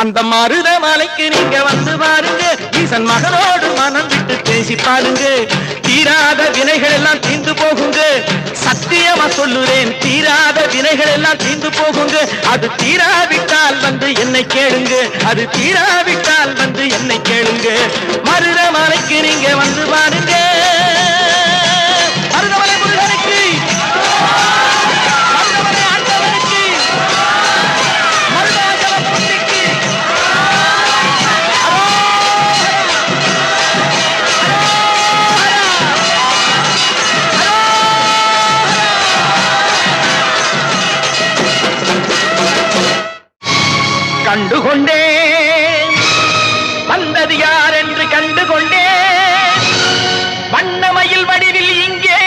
அந்த மருத மலைக்கு நீங்க வந்து பாருங்க, ஈசன் மகனோடு மனம் விட்டு பேசி பாருங்க. தீராத வினைகள் எல்லாம் தீர்ந்து போகுங்க, சத்தியமா சொல்லுறேன், தீராத வினைகள் எல்லாம் தீர்ந்து போகுங்க. அது தீராவிட்டால் வந்து என்னை கேளுங்க, அது தீராவிட்டால் வந்து என்னை கேளுங்க. மருத மலைக்கு நீங்க வந்து பாருங்க. மருதமலை முருகனுக்கு, மருதமலை ஆண்டவனுக்கு, மருதாச்சலமூர்த்திக்கு கண்டுகொண்டேன், வந்தது யார் என்று கண்டுகொண்டேன். வண்ணமயில் வடிவில் இங்கே